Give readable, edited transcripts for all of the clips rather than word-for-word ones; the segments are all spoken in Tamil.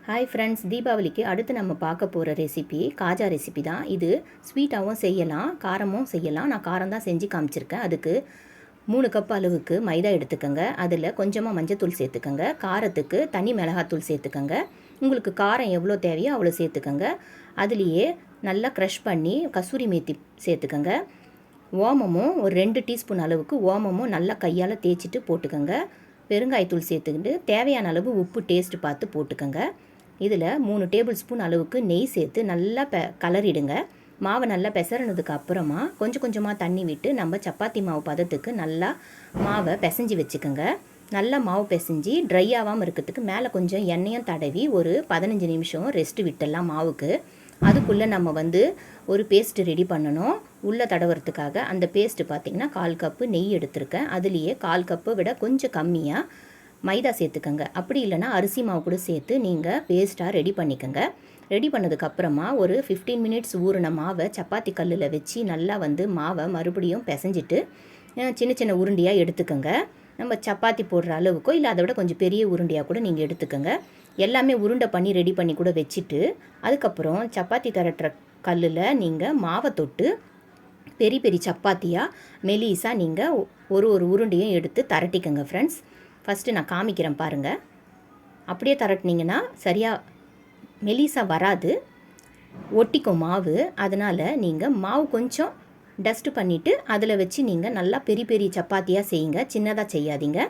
ஹாய் ஃப்ரெண்ட்ஸ், தீபாவளிக்கு அடுத்து நம்ம பார்க்க போகிற ரெசிபி காஜா ரெசிபி தான். இது ஸ்வீட்டாகவும் செய்யலாம், காரமும் செய்யலாம். நான் காரம் தான் செஞ்சு காமிச்சிருக்கேன். அதுக்கு 3 கப் அளவுக்கு மைதா எடுத்துக்கோங்க. அதில் கொஞ்சமாக மஞ்சத்தூள் சேர்த்துக்கோங்க. காரத்துக்கு தனி மிளகாத்தூள் சேர்த்துக்கோங்க. உங்களுக்கு காரம் எவ்வளோ தேவையோ அவ்வளோ சேர்த்துக்கோங்க. அதுலேயே நல்லா க்ரஷ் பண்ணி கசூரி மேத்தி சேர்த்துக்கோங்க. ஓமமும் ஒரு 2 டீஸ்பூன் அளவுக்கு ஓமமும் நல்லா கையால் தேய்ச்சிட்டு போட்டுக்கோங்க. பெருங்காயத்தூள் சேர்த்துக்கிட்டு தேவையான அளவு உப்பு டேஸ்ட்டு பார்த்து போட்டுக்கோங்க. இதில் 3 டேபிள் ஸ்பூன் அளவுக்கு நெய் சேர்த்து நல்லா கலரிடுங்க. மாவை நல்லா பெசறினதுக்கு அப்புறமா கொஞ்சம் கொஞ்சமாக தண்ணி விட்டு நம்ம சப்பாத்தி மாவு பதத்துக்கு நல்லா மாவை பிசைஞ்சு வச்சுக்கோங்க. நல்லா மாவு பிசைஞ்சு ட்ரை ஆகாமல் இருக்கிறதுக்கு மேலே கொஞ்சம் எண்ணெயும் தடவி ஒரு 15 நிமிஷம் ரெஸ்ட் விட்டுடலாம் மாவுக்கு. அதுக்குள்ளே நம்ம ஒரு பேஸ்ட்டு ரெடி பண்ணணும் உள்ளே தடவுறதுக்காக. அந்த பேஸ்ட்டு பார்த்திங்கன்னா 1/4 கப்பு நெய் எடுத்திருக்கேன். அதுலேயே 1/4 கப்பை விட கொஞ்சம் கம்மியாக மைதா சேர்த்துக்கோங்க. அப்படி இல்லைனா அரிசி மாவு கூட சேர்த்து நீங்கள் பேஸ்ட்டாக ரெடி பண்ணிக்கோங்க. ரெடி பண்ணதுக்கப்புறமா ஒரு 15 மினிட்ஸ் ஊறின மாவை சப்பாத்தி கல்லில் வச்சு நல்லா மாவை மறுபடியும் பிசைஞ்சிட்டு சின்ன சின்ன உருண்டையாக எடுத்துக்கோங்க. நம்ம சப்பாத்தி போடுற அளவுக்கோ இல்லை அதை விட கொஞ்சம் பெரிய உருண்டையாக கூட நீங்கள் எடுத்துக்கோங்க. எல்லாமே உருண்டை பண்ணி ரெடி பண்ணி கூட வச்சுட்டு அதுக்கப்புறம் சப்பாத்தி தரட்டுற கல்லில் நீங்கள் மாவை தொட்டு பெரிய பெரிய சப்பாத்தியாக மெலிசாக நீங்கள் ஒரு உருண்டையும் எடுத்து தரட்டிக்கோங்க. ஃப்ரெண்ட்ஸ், ஃபஸ்ட்டு நான் காமிக்கிறேன் பாருங்கள். அப்படியே தரட்டினீங்கன்னா சரியாக மெலிசாக வராது, ஒட்டிக்கும் மாவு. அதனால் நீங்கள் மாவு கொஞ்சம் டஸ்ட்டு பண்ணிவிட்டு அதில் வச்சு நீங்கள் நல்லா பெரிய பெரிய சப்பாத்தியாக செய்யுங்க. சின்னதாக செய்யாதீங்க.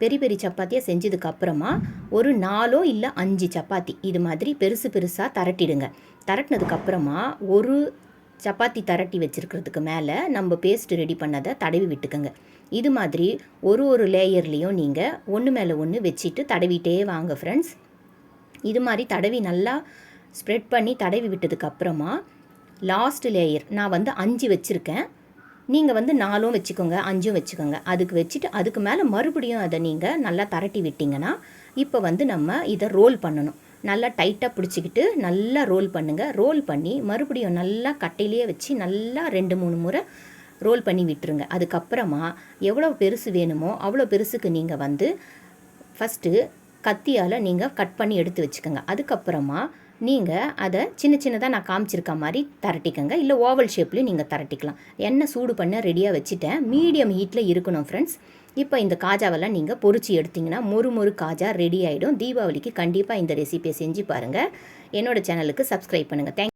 பெரிய பெரிய சப்பாத்தியாக செஞ்சதுக்கப்புறமா ஒரு 4 இல்லை 5 சப்பாத்தி இது மாதிரி பெருசு பெருசாக தரட்டிடுங்க. தரட்டினதுக்கப்புறமா ஒரு சப்பாத்தி தரட்டி வச்சுருக்கிறதுக்கு மேலே நம்ம பேஸ்ட்டு ரெடி பண்ணதை தடவி விட்டுக்கோங்க. இது மாதிரி ஒரு லேயர்லேயும் நீங்கள் ஒன்று மேலே ஒன்று வச்சுட்டு தடவிட்டே வாங்க ஃப்ரெண்ட்ஸ். இது மாதிரி தடவி நல்லா ஸ்ப்ரெட் பண்ணி தடவி விட்டதுக்கப்புறமா லாஸ்ட் லேயர் நான் 5 வச்சுருக்கேன். நீங்கள் 4 வச்சுக்கோங்க, 5 வச்சுக்கோங்க. அதுக்கு வச்சுட்டு அதுக்கு மேலே மறுபடியும் அதை நீங்கள் நல்லா தரட்டி விட்டிங்கன்னா இப்போ நம்ம இதை ரோல் பண்ணணும். நல்லா டைட்டாக பிடிச்சிக்கிட்டு நல்லா ரோல் பண்ணுங்கள். ரோல் பண்ணி மறுபடியும் நல்லா கட்டையிலேயே வச்சு நல்லா 2-3 முறை ரோல் பண்ணி விட்டுருங்க. அதுக்கப்புறமா எவ்வளோ பெருசு வேணுமோ அவ்வளோ பெருசுக்கு நீங்கள் ஃபஸ்ட்டு கத்தியால் நீங்கள் கட் பண்ணி எடுத்து வச்சுக்கோங்க. அதுக்கப்புறமா நீங்கள் அதை சின்ன சின்னதாக நான் காமிச்சிருக்க மாதிரி தரட்டிக்கங்க. இல்லை ஓவல் ஷேப்லேயும் நீங்கள் தரட்டிக்கலாம். எண்ணெய் சூடு பண்ண ரெடியாக வச்சுட்டேன். மீடியம் ஹீட்டில் இருக்கணும் ஃப்ரெண்ட்ஸ். இப்போ இந்த காஜாவெல்லாம் நீங்கள் பொரிச்சு எடுத்திங்கன்னா மொறு காஜா ரெடி ஆகிடும். தீபாவளிக்கு கண்டிப்பாக இந்த ரெசிபியை செஞ்சு பாருங்கள். என்னோடய சேனலுக்கு சப்ஸ்கிரைப் பண்ணுங்கள். தேங்க்யூ.